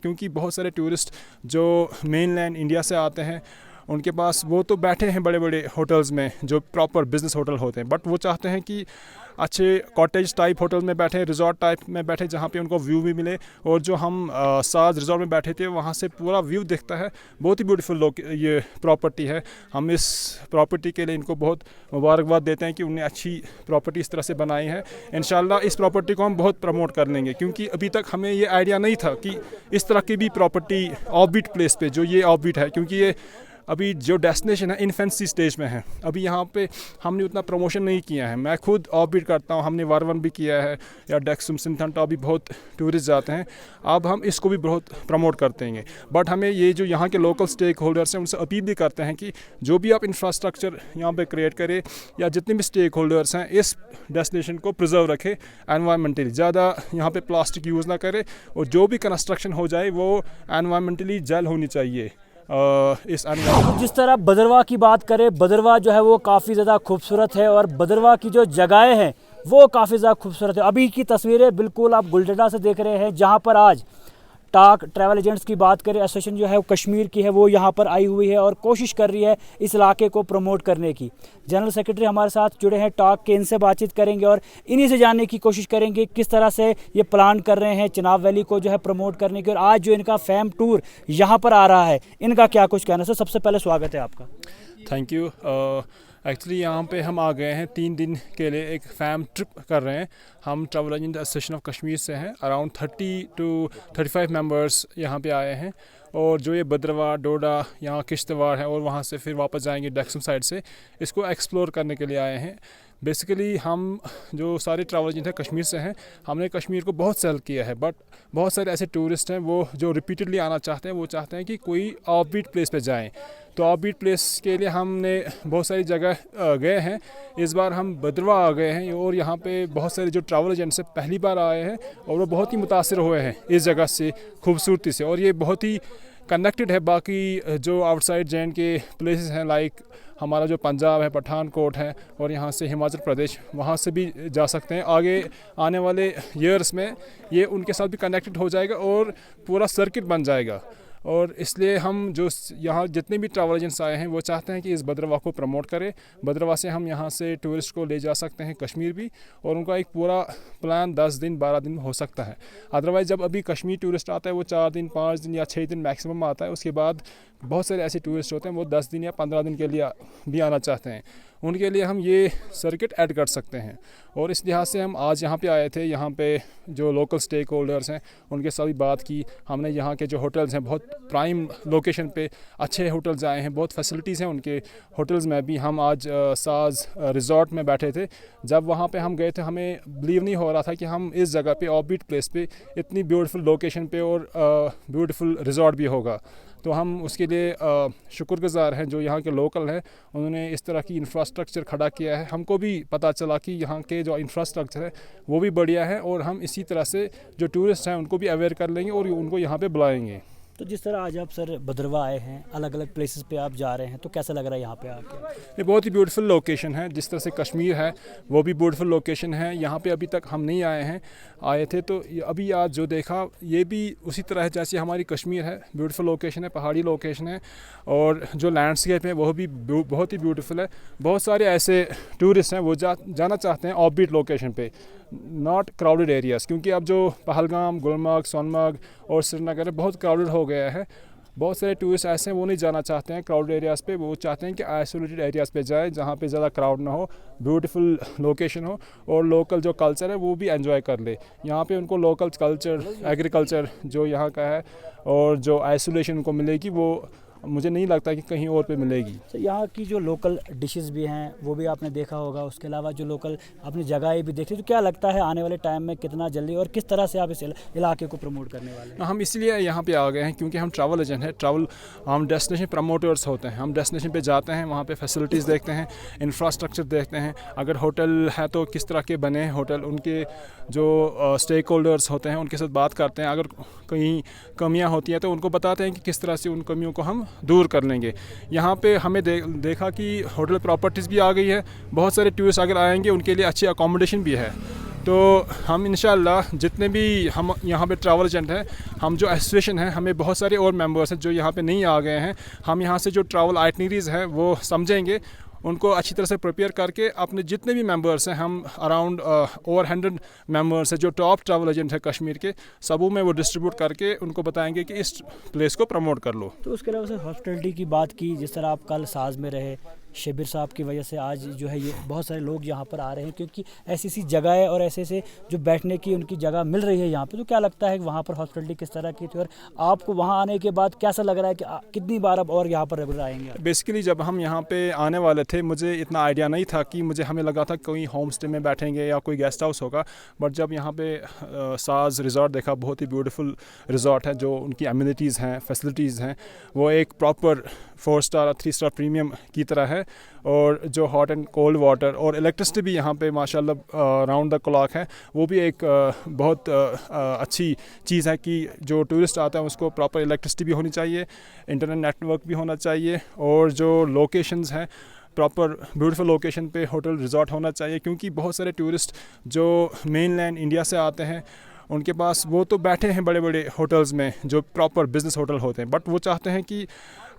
क्योंकि बहुत सारे टूरिस्ट जो मेन लैंड इंडिया से आते हैं उनके पास वो तो बैठे हैं बड़े बड़े होटल्स में जो प्रॉपर बिजनेस होटल होते हैं, बट वो चाहते हैं कि अच्छे कॉटेज टाइप होटल में बैठे, रिजॉर्ट टाइप में बैठे जहाँ पे उनको व्यू भी मिले। और जो हम साज रिजॉर्ट में बैठे थे वहाँ से पूरा व्यू दिखता है। बहुत ही ब्यूटीफुल ये प्रॉपर्टी है। हम इस प्रॉपर्टी के लिए इनको बहुत मुबारकबाद देते हैं कि उन्हें अच्छी प्रॉपर्टी इस तरह से बनाई है। इंशाल्लाह इस प्रॉपर्टी को हम बहुत प्रमोट कर लेंगे, क्योंकि अभी तक हमें ये आइडिया नहीं था कि इस तरह की भी प्रॉपर्टी ऑफबीट प्लेस पे, जो ये ऑफबीट है, क्योंकि ये अभी जो डेस्टिनेशन है इन्फेंसी स्टेज में है। अभी यहाँ पे हमने उतना प्रमोशन नहीं किया है। मैं खुद ऑफबीट करता हूँ, हमने वारवन भी किया है या डेक्सुम सिंथंटा भी बहुत टूरिस्ट जाते हैं। अब हम इसको भी बहुत प्रमोट करते हैं। बट हमें ये जो यहाँ के लोकल स्टेक होल्डर्स हैं उनसे अपील भी करते हैं कि जो भी आप इंफ्रास्ट्रक्चर यहाँ पे क्रिएट करें या जितने भी स्टेक होल्डर्स हैं इस डेस्टिनेशन को प्रिजर्व रखें। एनवायरमेंटली ज़्यादा यहाँ पे प्लास्टिक यूज़ ना करें और जो भी कंस्ट्रक्शन हो जाए वो एनवायरमेंटली जेल होनी चाहिए। इस जिस तरह भद्रवाह की बात करें, भद्रवाह जो है वो काफ़ी ज़्यादा खूबसूरत है और भद्रवाह की जो जगहें हैं वो काफ़ी ज़्यादा खूबसूरत है। अभी की तस्वीरें बिल्कुल आप गुलडर्डा से देख रहे हैं, जहाँ पर आज टाक ट्रैवल एजेंट्स की बात करें, एसोसिएशन जो है वो कश्मीर की है, वो यहाँ पर आई हुई है और कोशिश कर रही है इस इलाके को प्रमोट करने की। जनरल सेक्रेटरी हमारे साथ जुड़े हैं टाक के, इनसे बातचीत करेंगे और इन्हीं से जानने की कोशिश करेंगे किस तरह से ये प्लान कर रहे हैं चिनाब वैली को जो है प्रमोट करने की। और आज जो इनका फैम टूर यहाँ पर आ रहा है, इनका क्या कुछ कहना है। सर सबसे पहले स्वागत है आपका। Thank you. एक्चुअली यहाँ पे हम आ गए हैं 3 दिन के लिए, एक फैम ट्रिप कर रहे हैं। हम travel agent association of Kashmir से हैं। अराउंड 30 to 35 मेंबर्स यहाँ पे आए हैं। और जो ये भद्रवाह, डोडा, यहाँ किश्तवाड़ है और वहाँ से फिर वापस जाएंगे डेक्सम साइड से, इसको एक्सप्लोर करने के लिए आए हैं। बेसिकली हम जो सारे ट्रैवल एजेंट हैं कश्मीर से हैं, हमने कश्मीर को बहुत सेल किया है, बट बहुत सारे ऐसे टूरिस्ट हैं वो जो रिपीटेडली आना चाहते हैं, वो चाहते हैं कि कोई ऑफबीट प्लेस पे जाएं। तो ऑफबीट प्लेस के लिए हमने बहुत सारी जगह गए हैं। इस बार हम भद्रवाह आ गए हैं और यहाँ पे बहुत सारे जो ट्रैवल एजेंट्स हैं पहली बार आए हैं और वो बहुत ही मुतासिर हुए हैं इस जगह से, खूबसूरती से। और ये बहुत ही कनेक्टेड है बाकी जो आउटसाइड जैन के प्लेसेस हैं, लाइक हमारा जो पंजाब है, पठानकोट है, और यहाँ से हिमाचल प्रदेश, वहाँ से भी जा सकते हैं। आगे आने वाले ईयर्स में ये उनके साथ भी कनेक्टेड हो जाएगा और पूरा सर्किट बन जाएगा। और इसलिए हम जो यहाँ जितने भी ट्रैवल एजेंट्स आए हैं वो चाहते हैं कि इस भद्रवाह को प्रमोट करें। भद्रवाह से हम यहाँ से टूरिस्ट को ले जा सकते हैं कश्मीर भी, और उनका एक पूरा प्लान 10 दिन 12 दिन हो सकता है। अदरवाइज़ जब अभी कश्मीर टूरिस्ट आता है वो 4 दिन 5 दिन या 6 दिन मैक्सिमम आता है। उसके बाद बहुत सारे ऐसे टूरिस्ट होते हैं वो 10 दिन या 15 दिन के लिए भी आना चाहते हैं। उनके लिए हम ये सर्किट ऐड कर सकते हैं। और इस लिहाज से हम आज यहाँ पे आए थे। यहाँ पे जो लोकल स्टेक होल्डर्स हैं उनके साथ भी बात की हमने। यहाँ के जो होटल्स हैं बहुत प्राइम लोकेशन पे अच्छे होटल्स आए हैं, बहुत फैसिलिटीज़ हैं उनके होटल्स में भी। हम आज साज रिजॉर्ट में बैठे थे। जब वहाँ पे हम गए थे हमें बिलीव नहीं हो रहा था कि हम इस जगह पे ऑफबीट प्लेस पे इतनी ब्यूटीफुल लोकेशन पे और ब्यूटीफुल रिजॉर्ट भी होगा। तो हम उसके लिए शुक्रगुजार हैं जो यहाँ के लोकल हैं, उन्होंने इस तरह की इंफ्रास्ट्रक्चर खड़ा किया है। हमको भी पता चला कि यहाँ के जो इंफ्रास्ट्रक्चर है वो भी बढ़िया है, और हम इसी तरह से जो टूरिस्ट हैं उनको भी अवेयर कर लेंगे और उनको यहाँ पे बुलाएंगे। तो जिस तरह आज आप सर भद्रवाह आए हैं, अलग अलग प्लेसेस पे आप जा रहे हैं, तो कैसा लग रहा है यहाँ पे आके? ये बहुत ही ब्यूटीफुल लोकेशन है। जिस तरह से कश्मीर है वो भी ब्यूटीफुल लोकेशन है। यहाँ पे अभी तक हम नहीं आए थे तो अभी आज जो देखा ये भी उसी तरह है जैसे हमारी कश्मीर है। ब्यूटीफुल लोकेशन है, पहाड़ी लोकेशन है, और जो लैंडस्केप है वो भी बहुत ही ब्यूटीफुल है। बहुत सारे ऐसे टूरिस्ट हैं वो जाना चाहते हैं ऑफबीट लोकेशन पे, नॉट क्राउडेड एरियाज़, क्योंकि अब जो पहलगाम, गुलमर्ग, सोनमर्ग और श्रीनगर बहुत क्राउडेड हो गया है। बहुत सारे टूरिस्ट ऐसे हैं वो नहीं जाना चाहते हैं क्राउडेड एरियाज़ पे, वो चाहते हैं कि आइसोलेटेड एरियाज़ पे जाएं जहाँ पे ज़्यादा क्राउड ना हो, ब्यूटीफुल लोकेशन हो और लोकल जो कल्चर है वो भी एंजॉय कर ले। यहाँ पे उनको लोकल कल्चर, एग्रीकल्चर जो यहाँ का है और जो आइसोलेशन उनको मिलेगी वो मुझे नहीं लगता कि कहीं और पे मिलेगी। तो यहाँ की जो लोकल डिशेस भी हैं वो भी आपने देखा होगा, उसके अलावा जो लोकल अपनी जगह भी देख ली, तो क्या लगता है आने वाले टाइम में कितना जल्दी और किस तरह से आप इस इलाके को प्रमोट करने वाले हैं? हम इसलिए यहाँ पे आ गए हैं क्योंकि हम ट्रैवल एजेंट हैं। हम डेस्टिनेशन प्रमोटर्स होते हैं। हम डेस्टिनेशन पे जाते हैं, वहाँ पे फैसिलिटीज़ देखते हैं, इंफ्रास्ट्रक्चर देखते हैं। अगर होटल है तो किस तरह के बने हैं होटल, उनके जो स्टेक होल्डर्स होते हैं उनके साथ बात करते हैं। अगर कहीं कमियाँ होती हैं तो उनको बताते हैं कि किस तरह से उन कमियों को हम दूर कर लेंगे। यहाँ पे हमें देखा कि होटल प्रॉपर्टीज़ भी आ गई है। बहुत सारे टूरिस्ट अगर आएंगे उनके लिए अच्छी अकोमोडेशन भी है। तो हम इंशाल्लाह जितने भी हम यहाँ पे ट्रैवल एजेंट हैं, हम जो एसोसिएशन है, हमें बहुत सारे और मेंबर्स हैं जो यहाँ पे नहीं आ गए हैं। हम यहाँ से जो ट्रैवल आइटनरीज है वो समझेंगे, उनको अच्छी तरह से प्रिपेयर करके अपने जितने भी मेंबर्स हैं, हम अराउंड ओवर 100 मेंबर्स हैं जो टॉप ट्रैवल एजेंट है कश्मीर के, सबों में वो डिस्ट्रीब्यूट करके उनको बताएंगे कि इस प्लेस को प्रमोट कर लो। तो उसके अलावा सर हॉस्पिटलिटी की बात की, जिस तरह आप कल साज में रहे, शबीर साहब की वजह से आज जो है ये बहुत सारे लोग यहाँ पर आ रहे हैं, क्योंकि ऐसी ऐसी जगह है और ऐसे ऐसे जो बैठने की उनकी जगह मिल रही है यहाँ पे। तो क्या लगता है कि वहाँ पर हॉस्पिटलिटी किस तरह की थी, और आपको वहाँ आने के बाद कैसा लग रहा है कि कितनी बार अब और यहाँ पर रेगुलर आएंगे आप? बेसिकली जब हम यहाँ पे आने वाले थे, मुझे इतना आइडिया नहीं था कि हमें लगा था कोई होम स्टे में बैठेंगे या कोई गेस्ट हाउस होगा, बट जब यहाँ पे साज रिज़ॉर्ट देखा, बहुत ही ब्यूटीफुल रिज़ॉर्ट है, जो उनकी अम्यूनिटीज़ हैं, फैसिलिटीज़ हैं, वो एक प्रॉपर 4 स्टार 3 स्टार प्रीमियम की तरह है। और जो हॉट एंड कोल्ड वाटर और इलेक्ट्रिसिटी भी यहाँ पे माशाल्लाह राउंड द क्लॉक है, वो भी एक बहुत अच्छी चीज़ है कि जो टूरिस्ट आता है उसको प्रॉपर इलेक्ट्रिसिटी भी होनी चाहिए, इंटरनेट नेटवर्क भी होना चाहिए, और जो लोकेशंस हैं प्रॉपर ब्यूटीफुल लोकेशन पे होटल रिज़ॉर्ट होना चाहिए। क्योंकि बहुत सारे टूरिस्ट जो मेनलैंड इंडिया से आते हैं, उनके पास वो तो बैठे हैं बड़े बड़े होटल्स में जो प्रॉपर बिजनेस होटल होते हैं, बट वो चाहते हैं कि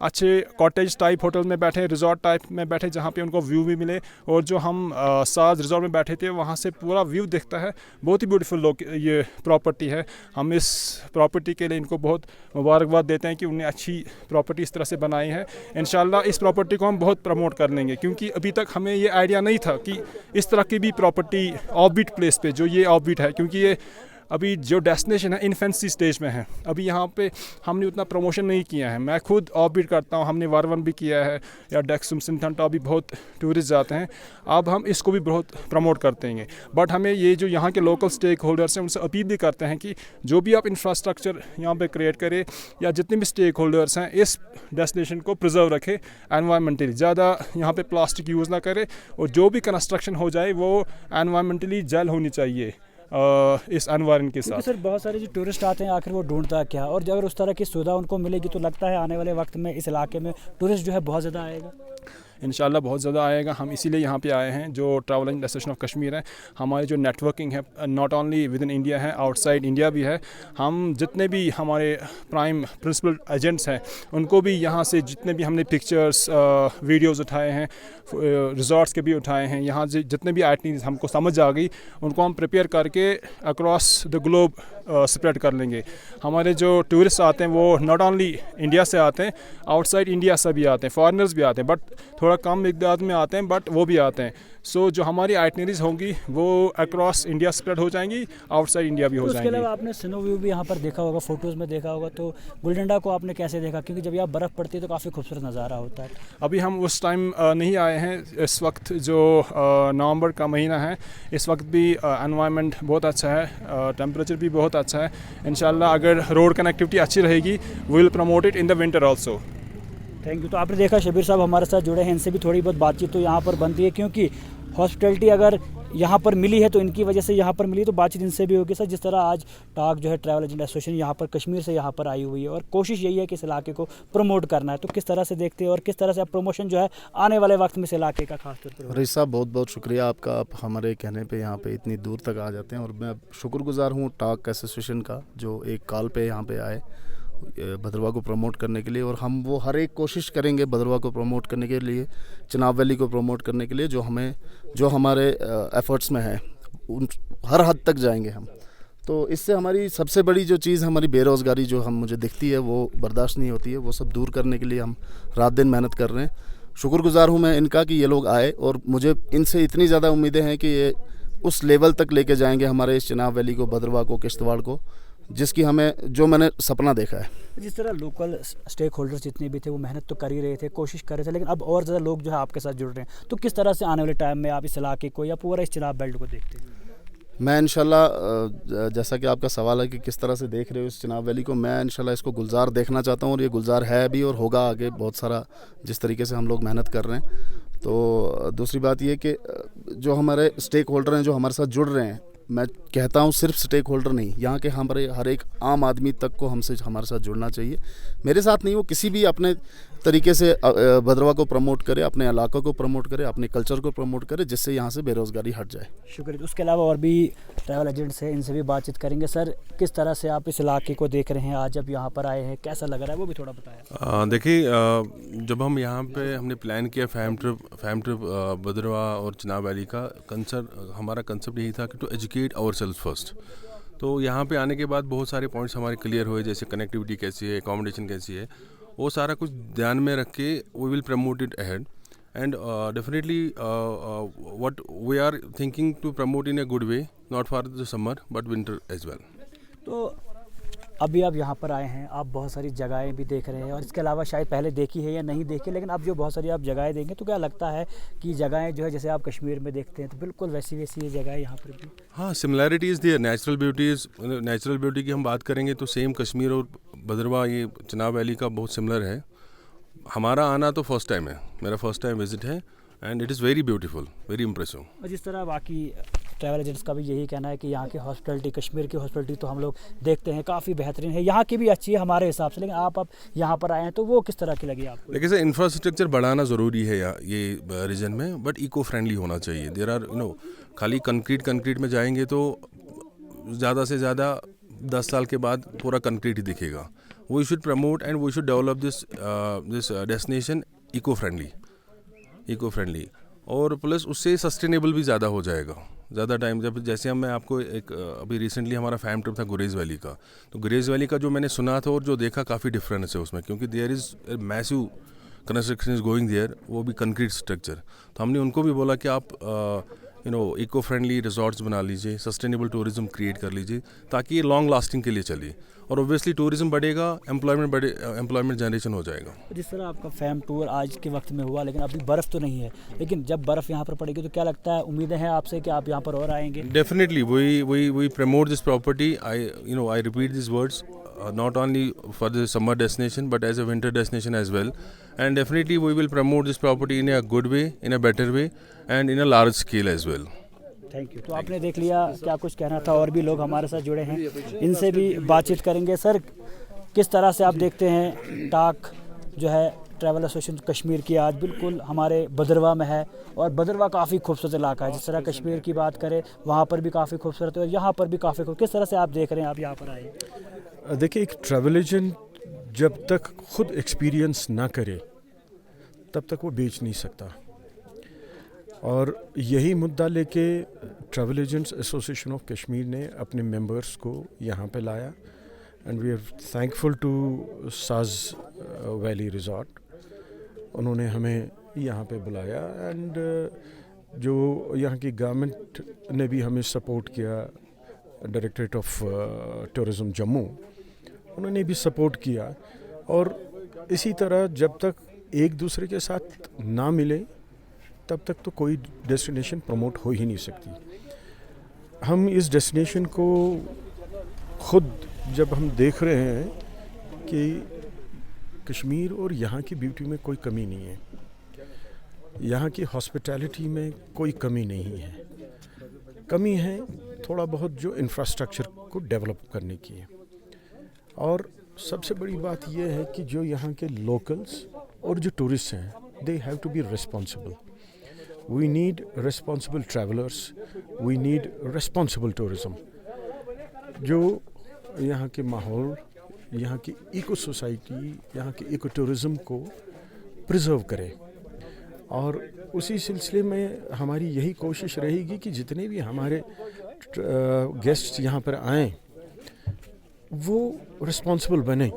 अच्छे कॉटेज टाइप होटल में बैठे, रिज़ॉर्ट टाइप में बैठे, जहाँ पे उनको व्यू भी मिले। और जो हम साज रिज़ॉर्ट में बैठे थे, वहाँ से पूरा व्यू दिखता है, बहुत ही ब्यूटीफुल ये प्रॉपर्टी है। हम इस प्रॉपर्टी के लिए इनको बहुत मुबारकबाद देते हैं कि उन्हें अच्छी प्रॉपर्टी इस तरह से बनाई है। इंशाल्लाह इस प्रॉपर्टी को हम बहुत प्रमोट कर लेंगे, क्योंकि अभी तक हमें ये आइडिया नहीं था कि इस तरह की भी प्रॉपर्टी ऑफबीट प्लेस पे, जो ये ऑफबीट है, क्योंकि ये अभी जो डेस्टिनेशन है इन्फेंसी स्टेज में है, अभी यहाँ पे हमने उतना प्रमोशन नहीं किया है। मैं खुद ऑफबीट करता हूँ, हमने वारवन भी किया है, या डेक्सुम सिंथंटा भी बहुत टूरिस्ट जाते हैं। अब हम इसको भी बहुत प्रमोट करते हैं, बट हमें ये जो यहाँ के लोकल स्टेक होल्डर्स हैं उनसे अपील भी करते हैं कि जो भी आप इंफ्रास्ट्रक्चर यहाँ पे क्रिएट करें, या जितने भी स्टेक होल्डर्स हैं, इस डेस्टिनेशन को प्रिजर्व रखें एनवायरमेंटली, ज़्यादा यहाँ पे प्लास्टिक यूज़ ना करें, और जो भी कंस्ट्रक्शन हो जाए वो एनवायरमेंटली जेल होनी चाहिए इस एनवायरनमेंट के साथ। सर बहुत सारे जो टूरिस्ट आते हैं, आखिर वो ढूंढता क्या, और अगर उस तरह की सुविधा उनको मिलेगी तो लगता है आने वाले वक्त में इस इलाके में टूरिस्ट जो है बहुत ज़्यादा आएगा। इंशाल्लाह बहुत ज़्यादा आएगा। हम इसीलिए यहाँ पे आए हैं, जो travel agent association of Kashmir है। हमारी जो नेटवर्किंग है not only with in India है, आउटसाइड इंडिया भी है। हम जितने भी हमारे प्राइम प्रिंसिपल एजेंट्स हैं, उनको भी यहाँ से जितने भी हमने पिक्चर्स वीडियोज़ उठाए हैं, रिजॉर्ट्स के भी उठाए हैं, यहाँ से जितने भी आइटनरीज हमको समझ आ गई, उनको हम प्रिपेयर करके अक्रॉस द ग्लोब स्प्रेड कर लेंगे। हमारे जो टूरिस्ट आते हैं वो नॉट ओनली इंडिया से आते हैं, आउटसाइड इंडिया से भी आते हैं, फॉरेनर्स भी आते हैं, बट थोड़ा कम मिक़दार में आते हैं, बट वो भी आते हैं। सो जो हमारी आइटनरीज होंगी वो अक्रॉस इंडिया स्प्रेड हो जाएंगी, आउटसाइड इंडिया भी हो जाएंगी। उसके अलावा आपने स्नो व्यू भी यहाँ पर देखा होगा, फ़ोटोज़ में देखा होगा, तो गुलडंडा को आपने कैसे देखा, क्योंकि जब यहाँ बर्फ़ पड़ती है तो काफ़ी खूबसूरत नज़ारा होता है। अभी हम उस टाइम नहीं आए हैं, इस वक्त जो नवंबर का महीना है, इस वक्त भी एनवायरनमेंट बहुत अच्छा है, टेम्परेचर भी बहुत अच्छा है। इंशाल्लाह अगर रोड कनेक्टिविटी अच्छी रहेगी, we will promote it in the winter also. Thank you. तो आपने देखा शबीर साहब हमारे साथ जुड़े हैं, इनसे भी थोड़ी बहुत बातचीत तो यहाँ पर बनती है, क्योंकि हॉस्पिटलिटी अगर यहाँ पर मिली है तो इनकी वजह से यहाँ पर मिली, तो बातचीत इनसे भी होगी। सर जिस तरह आज टाक जो है ट्रैवल एजेंट एसोसिएशन यहाँ पर कश्मीर से यहाँ पर आई हुई है, और कोशिश यही है कि इस इलाके को प्रमोट करना है, तो किस तरह से देखते हैं और किस तरह से आप प्रमोशन जो है आने वाले वक्त में इस इलाके का खास तौर पर? रईस साहब बहुत बहुत शुक्रिया आपका, आप हमारे कहने पे यहाँ पे इतनी दूर तक आ जाते हैं, और मैं शुक्रगुजार हूँ टाक एसोसिएशन का, जो एक कॉल पे यहाँ पे आए भद्रवाह को प्रमोट करने के लिए। और हम वो हर एक कोशिश करेंगे भद्रवाह को प्रमोट करने के लिए, चिनाब वैली को प्रमोट करने के लिए, जो हमारे एफ़र्ट्स में है, उन हर हद तक जाएंगे हम। तो इससे हमारी सबसे बड़ी जो चीज़ हमारी बेरोज़गारी जो मुझे दिखती है वो बर्दाश्त नहीं होती है, वो सब दूर करने के लिए हम रात दिन मेहनत कर रहे हैं। शुक्रगुजार हूँ मैं इनका कि ये लोग आए, और मुझे इनसे इतनी ज़्यादा उम्मीदें हैं कि ये उस लेवल तक लेके जाएंगे हमारे इस चिनाब वैली को, भद्रवाह को, किश्तवाड़ को, जिसकी जो मैंने सपना देखा है। जिस तरह लोकल स्टेक होल्डर्स जितने भी थे वो मेहनत तो कर ही रहे थे, कोशिश कर रहे थे, लेकिन अब और ज़्यादा लोग जो है आपके साथ जुड़ रहे हैं, तो किस तरह से आने वाले टाइम में आप इस इलाके को या पूरा इस चिनाब बेल्ट को देखते हैं? मैं इंशाल्लाह, जैसा कि आपका सवाल है कि किस तरह से देख रहे हो इस चिनाब वैली को, मैं इंशाल्लाह इसको गुलजार देखना चाहता हूँ, और ये गुलजार है भी और होगा आगे बहुत सारा, जिस तरीके से हम लोग मेहनत कर रहे हैं। तो दूसरी बात ये कि जो हमारे स्टेक होल्डर हैं जो हमारे साथ जुड़ रहे हैं, मैं कहता हूँ सिर्फ स्टेक होल्डर नहीं, यहाँ के हमारे हर एक आम आदमी तक को हमारे साथ जुड़ना चाहिए। मेरे साथ नहीं, वो किसी भी अपने तरीके से भद्रवाह को प्रमोट करे, अपने इलाकों को प्रमोट करे, अपने कल्चर को प्रमोट करे, जिससे यहाँ से बेरोज़गारी हट जाए। शुक्रिया। उसके अलावा और भी ट्रैवल एजेंट्स हैं, इनसे भी बातचीत करेंगे। सर, किस तरह से आप इस इलाके को देख रहे हैं, आज जब यहाँ पर आए हैं कैसा लग रहा है, वो भी थोड़ा बताया। देखिए, जब हम यहाँ पे हमने प्लान किया फैम ट्रिप भद्रवाह और चिनाब वैली का, हमारा कंसेप्ट यही था कि टू एजुकेट आवरसेल्व्स फर्स्ट। तो यहाँ पे आने के बाद बहुत सारे पॉइंट्स हमारे क्लियर हुए, जैसे कनेक्टिविटी कैसी है, अकोमोडेशन कैसी है, वो सारा कुछ ध्यान में रख के we will promote it ahead and definitely what we are thinking to promote in a good way, not for the summer but winter as well. तो अभी आप यहाँ पर आए हैं, आप बहुत सारी जगहें भी देख रहे हैं और इसके अलावा शायद पहले देखी है या नहीं देखी, लेकिन अब जो बहुत सारी आप जगहें देखेंगे तो क्या लगता है कि जगहें जो है जैसे आप कश्मीर में देखते हैं तो बिल्कुल वैसी वैसी ये जगह है यहाँ पर भी? हाँ, सिमिलैरिटीज़ देयर, नेचुरल ब्यूटी की हम बात करेंगे तो सेम कश्मीर और भद्रवाह, ये चिनाब वैली का बहुत सिमिलर है। हमारा आना तो फर्स्ट टाइम है, मेरा फर्स्ट टाइम विजिट है and it is very beautiful, very impressive. और जिस तरह बाकी ट्रैवल एजेंट्स का भी यही कहना है कि यहाँ की हॉस्पिटलिटी, कश्मीर की हॉस्पिटलिटी तो हम लोग देखते हैं काफ़ी बेहतरीन है, यहाँ की भी अच्छी है हमारे हिसाब से, लेकिन आप यहाँ पर आए हैं तो वो किस तरह की लगी आपको? लेकिन सर, इंफ्रास्ट्रक्चर बढ़ाना ज़रूरी है ये रीजन में, बट इको फ्रेंडली होना चाहिए। देयर आर खाली कंक्रीट में जाएंगे तो ज़्यादा से ज़्यादा 10 साल के बाद पूरा कंक्रीट ही दिखेगा। We should promote and we should develop this destination eco friendly और प्लस उससे सस्टेनेबल भी ज़्यादा हो जाएगा। ज़्यादा टाइम जब जैसे मैं आपको एक अभी रिसेंटली हमारा फैम ट्रिप था गुरेज़ वैली का, तो गुरेज़ वैली का जो मैंने सुना था और जो देखा काफ़ी डिफरेंस है उसमें, क्योंकि there is massive construction is going there, वो भी कंक्रीट स्ट्रक्चर। तो हमने उनको भी बोला कि आप इको फ्रेंडली रिजॉर्ट्स बना लीजिए, सस्टेनेबल टूरिज्म क्रिएट कर लीजिए ताकि ये लॉन्ग लास्टिंग के लिए चले और ऑब्वियसली टूरिज्म बढ़ेगा, एम्प्लॉयमेंट जनरेशन हो जाएगा। जिस तरह आपका फैम टूर आज के वक्त में हुआ, लेकिन अभी बर्फ़ तो नहीं है, लेकिन जब बर्फ़ यहाँ पर पड़ेगी तो क्या लगता है, उम्मीदें हैं आपसे कि आप यहाँ पर और आएंगे? Definitely we promote this property. I repeat this words, not only for the summer destination but as a winter destination as well, and definitely we will promote this property in a good way, in a better way and in a large scale as well. Thank you. तो आपने देख लिया क्या कुछ कहना था, और भी लोग हमारे साथ जुड़े हैं, इनसे भी बातचीत करेंगे। सर, किस तरह से आप देखते हैं टाक जो है ट्रैवल एसोसिएशन कश्मीर की आज बिल्कुल हमारे भद्रवाह में है, और भद्रवाह काफ़ी खूबसूरत इलाका है। जिस तरह कश्मीर की बात करें वहाँ पर भी काफ़ी खूबसूरत है और यहाँ पर भी काफ़ी खूबसूरत। किस तरह से आप देख रहे हैं, आप यहाँ पर आए? देखिए, एक ट्रैवल एजेंट जब तक खुद एक्सपीरियंस ना करे तब तक वो बेच नहीं सकता, और यही मुद्दा लेके travel agents association of Kashmir ने अपने मेंबर्स को यहाँ पे लाया and we are thankful to Saaj valley resort. उन्होंने हमें यहाँ पे बुलाया एंड जो यहाँ की गवर्नमेंट ने भी हमें सपोर्ट किया, डायरेक्टरेट ऑफ टूरिज़्म जम्मू, उन्होंने भी सपोर्ट किया। और इसी तरह जब तक एक दूसरे के साथ ना मिले तब तक तो कोई डेस्टिनेशन प्रमोट हो ही नहीं सकती। हम इस डेस्टिनेशन को खुद जब हम देख रहे हैं कि कश्मीर और यहाँ की ब्यूटी में कोई कमी नहीं है, यहाँ की हॉस्पिटैलिटी में कोई कमी नहीं है, कमी है थोड़ा बहुत जो इंफ्रास्ट्रक्चर को डेवलप करने की है। और सबसे बड़ी बात यह है कि जो यहाँ के लोकल्स और जो टूरिस्ट हैं, they have to be responsible. We need responsible travellers, we need responsible tourism. जो यहाँ के माहौल, यहाँ की इको सोसाइटी, यहाँ के इको टूरिज़्म को प्रिजर्व करे। और उसी सिलसिले में हमारी यही कोशिश रहेगी कि जितने भी हमारे गेस्ट्स यहाँ पर आएँ वो रिस्पॉन्सिबल बने।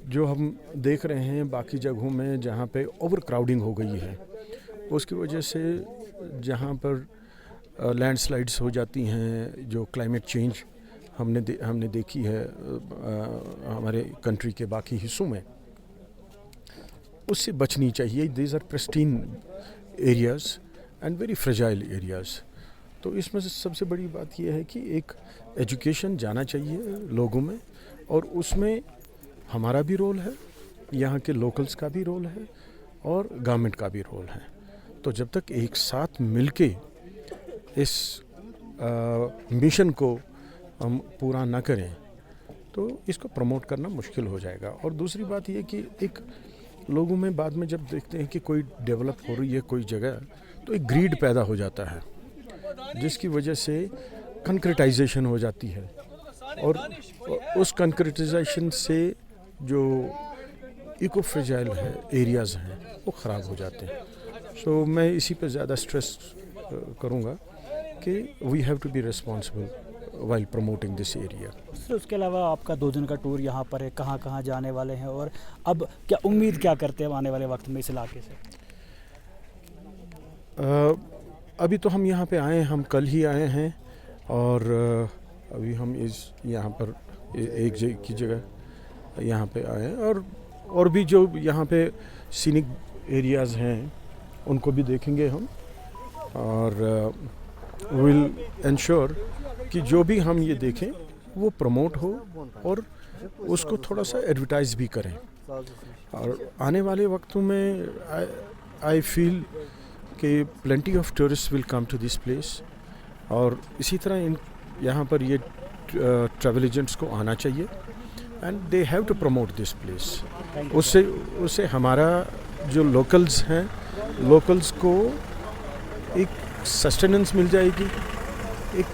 जो हम देख रहे हैं बाकी जगहों में जहाँ पे ओवर क्राउडिंग हो गई है, उसकी वजह से जहाँ पर लैंडस्लाइड्स हो जाती हैं, जो क्लाइमेट चेंज हमने देखी है हमारे कंट्री के बाकी हिस्सों में, उससे बचनी चाहिए। These are pristine areas and very fragile areas. तो इसमें से सबसे बड़ी बात यह है कि एक एजुकेशन जाना चाहिए लोगों में, और उसमें हमारा भी रोल है, यहाँ के लोकल्स का भी रोल है और गवर्नमेंट का भी रोल है। तो जब तक एक साथ मिलके इस मिशन को हम पूरा ना करें तो इसको प्रमोट करना मुश्किल हो जाएगा। और दूसरी बात ये कि एक लोगों में बाद में जब देखते हैं कि कोई डेवलप हो रही है कोई जगह, तो एक ग्रीड पैदा हो जाता है जिसकी वजह से कंक्रेटाइजेशन हो जाती है, और उस कंक्रेटाइजेशन से जो इको फ्रेजाइल है एरियाज़ हैं वो ख़राब हो जाते हैं। सो मैं इसी पे ज़्यादा स्ट्रेस करूँगा कि we have to be responsible while promoting this area. Sir उसके अलावा आपका 2 दिन का टूर यहाँ पर है, कहाँ कहाँ जाने वाले हैं और अब क्या उम्मीद क्या करते हैं आने वाले वक्त में इस इलाके से? अभी तो हम यहाँ पे आए हैं, हम कल ही आए हैं, और अभी हम यहाँ पर एक की जगह यहाँ पे आए हैं, और भी जो यहाँ पे सीनिक एरियाज़ हैं उनको भी देखेंगे हम, और विल इंश्योर कि जो भी हम ये देखें वो प्रमोट हो और उसको थोड़ा सा एडवर्टाइज भी करें। और आने वाले वक्तों में आई फील कि plenty of tourist will come to this place, और इसी तरह यहाँ पर ये ट्रैवल एजेंट्स को आना चाहिए and they have to promote this place. उससे हमारा जो लोकल्स हैं, लोकल्स को एक सस्टेनेंस मिल जाएगी, एक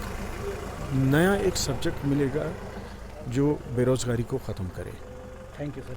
नया एक सब्जेक्ट मिलेगा जो बेरोज़गारी को ख़त्म करे। Thank you sir.